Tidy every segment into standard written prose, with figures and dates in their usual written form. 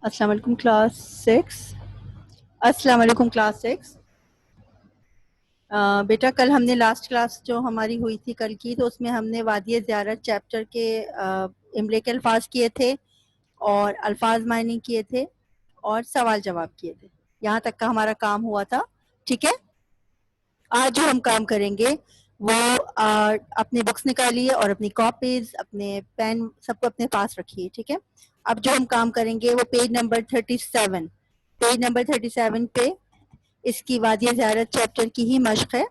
السلام علیکم کلاس 6. السلام علیکم کلاس 6. بیٹا کل ہم نے لاسٹ کلاس جو ہماری ہوئی تھی کل کی، تو اس میں ہم نے وادی زیارت چیپٹر کے املے کے الفاظ کیے تھے اور الفاظ معنی کیے تھے اور سوال جواب کیے تھے. یہاں تک کا ہمارا کام ہوا تھا. ٹھیک ہے، آج جو ہم کام کریں گے وہ اپنے بکس نکالیے اور اپنی کاپیز، اپنے پین سب کو اپنے پاس رکھیے. ٹھیک ہے، اب جو ہم کام کریں گے وہ پیج نمبر 37 پہ اس کی وادی زیارت چیپٹر کی ہی مشق ہے.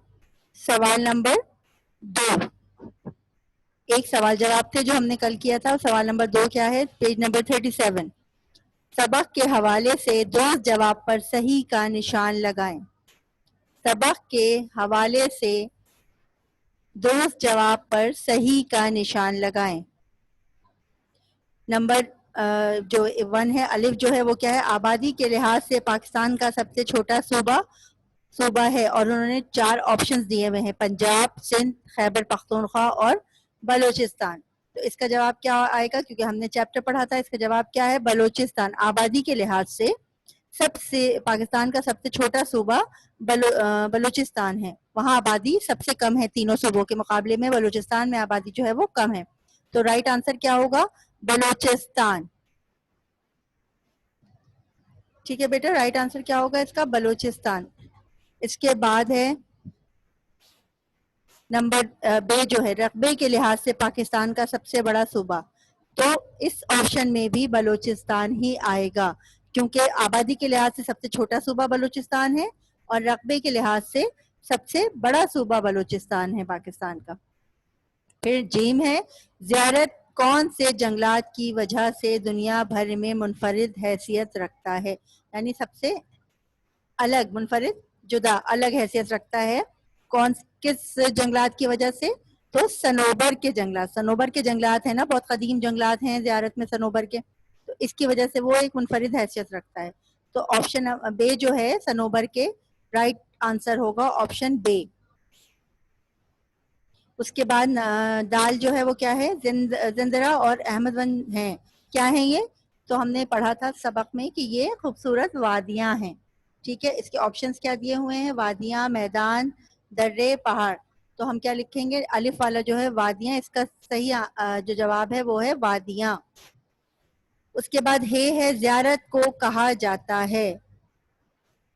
سوال نمبر 2، ایک سوال جواب تھے جو ہم نے کل کیا تھا. سوال نمبر 2 کیا ہے؟ Page number 37. سبق کے حوالے سے درست جواب پر صحیح کا نشان لگائیں. سبق کے حوالے سے درست جواب پر صحیح کا نشان لگائیں. نمبر جو 1 ہے، الف جو ہے وہ کیا ہے؟ آبادی کے لحاظ سے پاکستان کا سب سے چھوٹا صوبہ ہے، اور انہوں نے 4 آپشنز دیے ہوئے ہیں: پنجاب، سندھ، خیبر پختونخوا اور بلوچستان. تو اس کا جواب کیا آئے گا؟ کیونکہ ہم نے چیپٹر پڑھا تھا. اس کا جواب کیا ہے؟ بلوچستان. آبادی کے لحاظ سے پاکستان کا سب سے چھوٹا صوبہ بلوچستان ہے. وہاں آبادی سب سے کم ہے، تینوں صوبوں کے مقابلے میں بلوچستان میں آبادی جو ہے وہ کم ہے. تو رائٹ آنسر کیا ہوگا؟ بلوچستان. ٹھیک ہے بیٹا، رائٹ آنسر کیا ہوگا اس کا؟ بلوچستان. اس کے بعد ہے نمبر بے جو ہے، رقبے کے لحاظ سے پاکستان کا سب سے بڑا صوبہ. تو اس آپشن میں بھی بلوچستان ہی آئے گا، کیونکہ آبادی کے لحاظ سے سب سے چھوٹا صوبہ بلوچستان ہے اور رقبے کے لحاظ سے سب سے بڑا صوبہ بلوچستان ہے پاکستان کا. پھر جیم ہے، زیارت کون سے جنگلات کی وجہ سے دنیا بھر میں منفرد حیثیت رکھتا ہے؟ یعنی سب سے الگ، منفرد، جدا، الگ حیثیت رکھتا ہے. کس جنگلات کی وجہ سے؟ تو صنوبر کے جنگلات. صنوبر کے جنگلات ہیں نا، بہت قدیم جنگلات ہیں زیارت میں صنوبر کے، تو اس کی وجہ سے وہ ایک منفرد حیثیت رکھتا ہے. تو آپشن بے جو ہے صنوبر کے، رائٹ آنسر ہوگا آپشن بے. اس کے بعد دال جو ہے وہ کیا ہے؟ زندرہ اور احمد ون ہیں. کیا ہیں یہ؟ تو ہم نے پڑھا تھا سبق میں کہ یہ خوبصورت وادیاں ہیں. ٹھیک ہے، اس کے آپشنز کیا دیے ہوئے ہیں؟ وادیاں، میدان، درے، پہاڑ. تو ہم کیا لکھیں گے؟ الف والا جو ہے وادیاں، اس کا صحیح جو جواب ہے وہ ہے وادیاں. اس کے بعد ہے زیارت کو کہا جاتا ہے.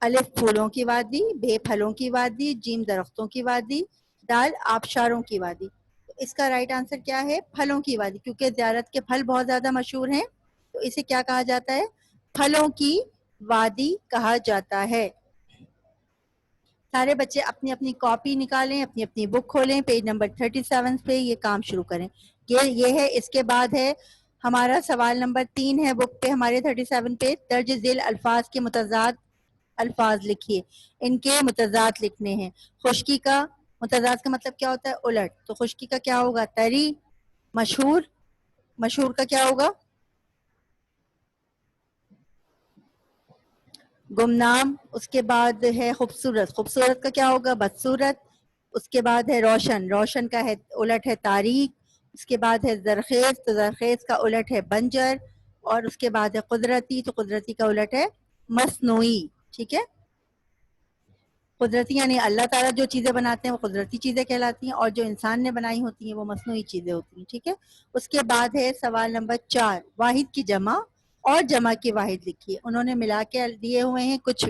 الف پھولوں کی وادی، بے پھلوں کی وادی، جیم درختوں کی وادی، دال آبشاروں کی وادی. تو اس کا رائٹ آنسر کیا ہے؟ پھلوں کی وادی، کیونکہ زیارت کے پھل بہت زیادہ مشہور ہیں، تو اسے کیا کہا جاتا ہے؟ پھلوں کی وادی کہا جاتا ہے. سارے بچے اپنی اپنی کاپی نکالیں، اپنی اپنی بک کھولیں، پیج نمبر 37 پہ یہ کام شروع کریں. یہ ہے. اس کے بعد ہے ہمارا سوال نمبر 3 ہے بک پہ ہمارے 37 پہ. درج ذیل الفاظ کے متضاد الفاظ لکھیے. ان کے متضاد لکھنے ہیں. خشکی کا متضاد کا مطلب کیا ہوتا ہے؟ الٹ. تو خشکی کا کیا ہوگا؟ طری. مشہور، مشہور کا کیا ہوگا؟ گمنام. اس کے بعد ہے خوبصورت، خوبصورت کا کیا ہوگا؟ بدصورت. اس کے بعد ہے روشن، روشن کا ہے الٹ ہے تاریک. اس کے بعد ہے زرخیز، تو زرخیز کا الٹ ہے بنجر. اور اس کے بعد ہے قدرتی، تو قدرتی کا الٹ ہے مصنوعی. ٹھیک ہے، قدرتی یعنی اللہ تعالیٰ جو چیزیں بناتے ہیں وہ قدرتی چیزیں کہلاتی ہیں، اور جو انسان نے بنائی ہوتی ہیں وہ مصنوعی چیزیں ہوتی ہیں. ٹھیک ہے. اس کے بعد ہے سوال نمبر 4، واحد کی جمع اور جمع کی واحد لکھیے. انہوں نے ملا کے دیے ہوئے ہیں، کچھ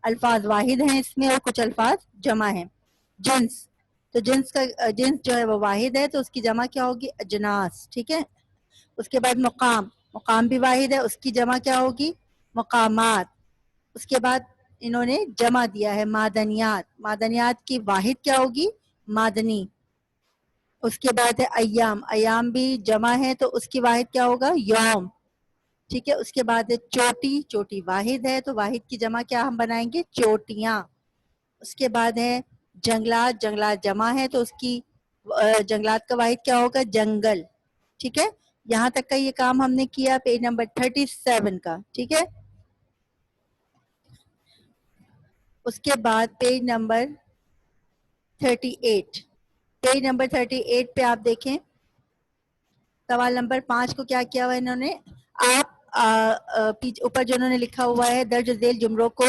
الفاظ واحد ہیں اس میں اور کچھ الفاظ جمع ہیں. جنس، تو جنس جو ہے وہ واحد ہے، تو اس کی جمع کیا ہوگی؟ اجناس. ٹھیک ہے. اس کے بعد مقام، مقام بھی واحد ہے، اس کی جمع کیا ہوگی؟ مقامات. اس کے بعد انہوں نے جمع دیا ہے معدنیات، معدنیات کی واحد کیا ہوگی؟ معدنی. اس کے بعد ہے ایام، ایام بھی جمع ہے تو اس کی واحد کیا ہوگا؟ یوم. ٹھیک ہے. اس کے بعد ہے چوٹی، چوٹی واحد ہے تو واحد کی جمع کیا ہم بنائیں گے؟ چوٹیاں. اس کے بعد ہے جنگلات، جنگلات جمع ہے تو اس کی جنگلات کا واحد کیا ہوگا؟ جنگل. ٹھیک ہے. یہاں تک کا یہ کام ہم نے کیا پیج نمبر 37 کا. ٹھیک ہے. اس کے بعد پیج نمبر 38، پیج نمبر 38 پہ آپ دیکھیں سوال نمبر 5 کو کیا کیا ہوا انہوں نے؟ آپ اوپر جو انہوں نے لکھا ہوا ہے درج ذیل جملوں کو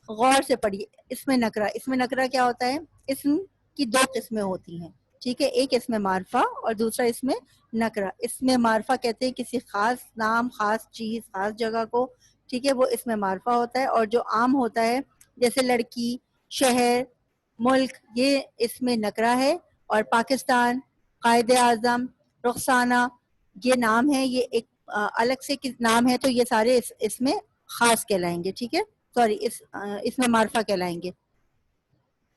غور سے پڑھیے. اسم نکرہ، اسم نکرہ کیا ہوتا ہے؟ اسم کی دو قسمیں ہوتی ہیں، ٹھیک ہے، ایک اسم معرفہ اور دوسرا اسم نکرہ. اسم معرفہ کہتے ہیں کسی خاص نام، خاص چیز، خاص جگہ کو، ٹھیک ہے، وہ اسم معرفہ ہوتا ہے. اور جو عام ہوتا ہے جیسے لڑکی، شہر، ملک، یہ اسم نکرہ ہے. اور پاکستان، قائد اعظم، رخسانہ، یہ نام ہے، یہ ایک الگ سے نام ہے، تو یہ سارے اس میں خاص کہلائیں گے، ٹھیک ہے، سوری اس میں معرفہ کہلائیں گے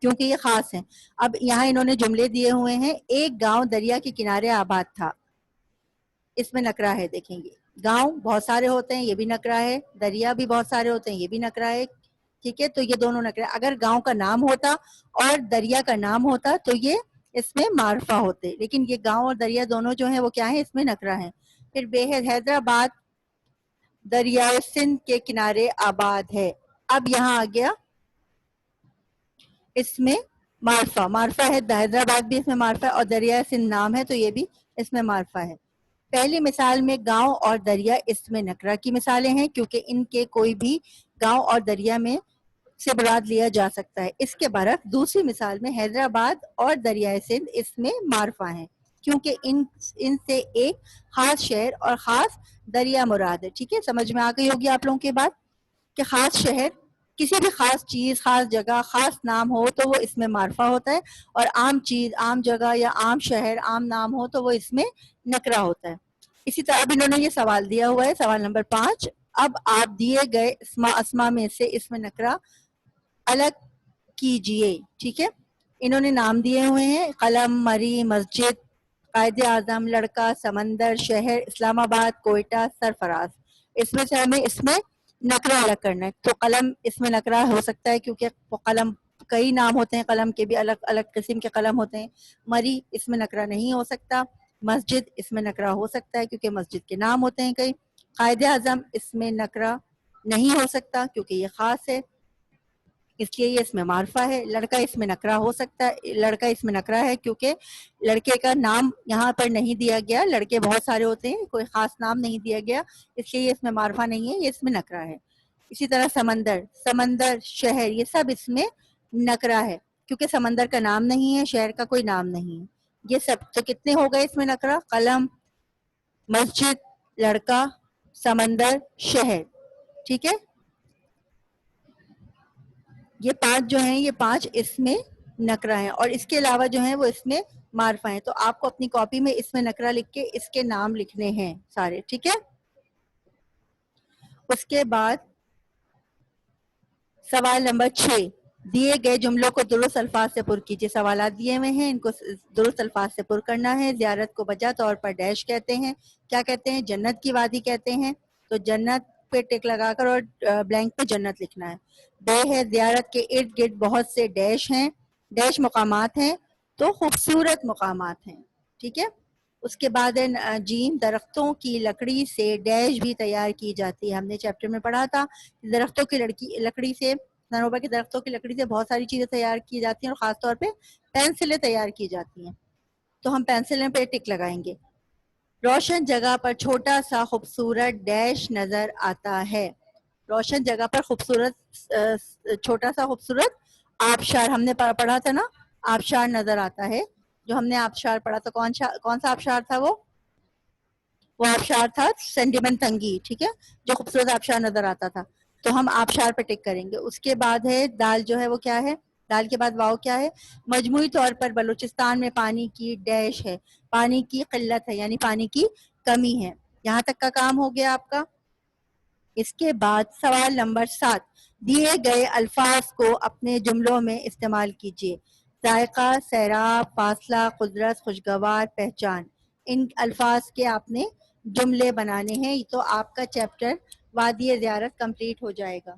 کیونکہ یہ خاص ہیں. اب یہاں انہوں نے جملے دیے ہوئے ہیں. ایک گاؤں دریا کے کنارے آباد تھا، اس میں نکرہ ہے. دیکھیں گے گاؤں بہت سارے ہوتے ہیں، یہ بھی نکرہ ہے. دریا بھی بہت سارے ہوتے ہیں، یہ بھی نکرہ ہے، ٹھیک ہے. تو یہ دونوں نکرہ. اگر گاؤں کا نام ہوتا اور دریا کا نام ہوتا تو یہ اس میں معرفہ ہوتے، لیکن یہ گاؤں اور دریا دونوں جو ہیں وہ کیا ہیں؟ اس میں نکرہ ہیں. پھر حیدرآباد دریائے سندھ کے کنارے آباد ہے. اب یہاں آ گیا اس میں معرفہ. معرفہ ہے، حیدرآباد بھی اس میں معرفہ ہے، اور دریائے سندھ نام ہے تو یہ بھی اس میں معرفہ ہے. پہلی مثال میں گاؤں اور دریا اس میں نکرہ کی مثالیں ہیں کیونکہ ان کے کوئی بھی گاؤں اور دریا میں سے مراد لیا جا سکتا ہے. اس کے برعکس دوسری مثال میں حیدرآباد اور دریائے سندھ اس میں معرفہ ہیں کیونکہ ان سے ایک خاص شہر اور خاص دریا مراد ہے. ٹھیک ہے، سمجھ میں آ گئی ہوگی آپ لوگوں کی بات کہ خاص شہر، کسی بھی خاص چیز، خاص جگہ، خاص نام ہو تو وہ اس میں معرفہ ہوتا ہے، اور عام چیز، عام جگہ یا عام شہر، عام نام ہو تو وہ اس میں نکرہ ہوتا ہے. اسی طرح اب انہوں نے یہ سوال دیا ہوا ہے، سوال نمبر 5. اب آپ دیے گئے اسما میں سے اس میں نکرہ الگ کیجئے. ٹھیک ہے، انہوں نے نام دیے ہوئے ہیں: قلم، مری، مسجد، قائد اعظم، لڑکا، سمندر، شہر، اسلام آباد، کوئٹہ، سرفراز. اس میں سے ہمیں اس میں نکرہ الگ کرنا ہے. تو قلم اس میں نکرہ ہو سکتا ہے کیونکہ قلم کئی نام ہوتے ہیں، قلم کے بھی الگ الگ قسم کے قلم ہوتے ہیں. مری اس میں نکرہ نہیں ہو سکتا. مسجد اس میں نکرہ ہو سکتا ہے کیونکہ مسجد کے نام ہوتے ہیں کئی. قائد اعظم اس میں نکرہ نہیں ہو سکتا کیونکہ یہ خاص ہے، اس لیے یہ اس میں معرفہ ہے. لڑکا اس میں نکرہ ہو سکتا ہے، لڑکا اس میں نکرہ ہے کیونکہ لڑکے کا نام یہاں پر نہیں دیا گیا. لڑکے بہت سارے ہوتے ہیں، کوئی خاص نام نہیں دیا گیا، اس لیے یہ اس میں معرفہ نہیں ہے، یہ اس میں نکرہ ہے. اسی طرح سمندر، سمندر، شہر، یہ سب اس میں نکرہ ہے کیونکہ سمندر کا نام نہیں ہے، شہر کا کوئی نام نہیں ہے. یہ سب تو کتنے ہو گئے اس میں نکرہ؟ قلم، مسجد، لڑکا، سمندر، شہر. ٹھیک ہے، یہ 5 جو ہیں یہ 5 اس میں نکرہ ہیں، اور اس کے علاوہ جو ہیں وہ اس میں معرفہ ہیں. تو آپ کو اپنی کاپی میں اس میں نکرہ لکھ کے اس کے نام لکھنے ہیں سارے. ٹھیک ہے، اس کے بعد سوال نمبر 6. دیے گئے جملوں کو درست الفاظ سے پر کیجیے. سوالات دیے ہوئے ہیں، ان کو درست الفاظ سے پر کرنا ہے. زیارت کو بجا طور پر ڈیش کہتے ہیں. کیا کہتے ہیں؟ جنت کی وادی کہتے ہیں. تو جنت پہ ٹک لگا کر اور بلینک پہ جنت لکھنا ہے. بے ہے زیارت کے ارد گرد بہت سے ڈیش ہیں، ڈیش مقامات ہیں تو خوبصورت مقامات ہیں. ٹھیک ہے، اس کے بعد جیم درختوں کی لکڑی سے ڈیش بھی تیار کی جاتی ہے. ہم نے چیپٹر میں پڑھا تھا درختوں کی لکڑی سے، نروبا کے درختوں کی لکڑی سے بہت ساری چیزیں تیار کی جاتی ہیں، اور خاص طور پہ پینسلیں تیار کی جاتی ہیں. تو ہم پینسلیں پہ ٹک لگائیں گے. روشن جگہ پر چھوٹا سا خوبصورت ڈیش نظر آتا ہے. روشن جگہ پر خوبصورت چھوٹا سا خوبصورت آبشار، ہم نے پڑھا تھا نا، آبشار نظر آتا ہے. جو ہم نے آبشار پڑھا تھا، کون سا آبشار تھا؟ وہ آبشار تھا سینڈیمن تنگی. ٹھیک ہے، جو خوبصورت آبشار نظر آتا تھا. تو ہم آبشار پہ ٹک کریں گے. اس کے بعد ہے دال، جو ہے وہ کیا ہے؟ دال کے بعد واو کیا ہے؟ مجموعی طور پر بلوچستان میں پانی کی ڈیش ہے، پانی کی قلت ہے، یعنی پانی کی کمی ہے. یہاں تک کا کام ہو گیا آپ کا. اس کے بعد سوال نمبر 7. دیے گئے الفاظ کو اپنے جملوں میں استعمال کیجیے. ذائقہ، سیراب، فاصلہ، قدرت، خوشگوار، پہچان. ان الفاظ کے آپ نے جملے بنانے ہیں. تو آپ کا چیپٹر وادی زیارت کمپلیٹ ہو جائے گا.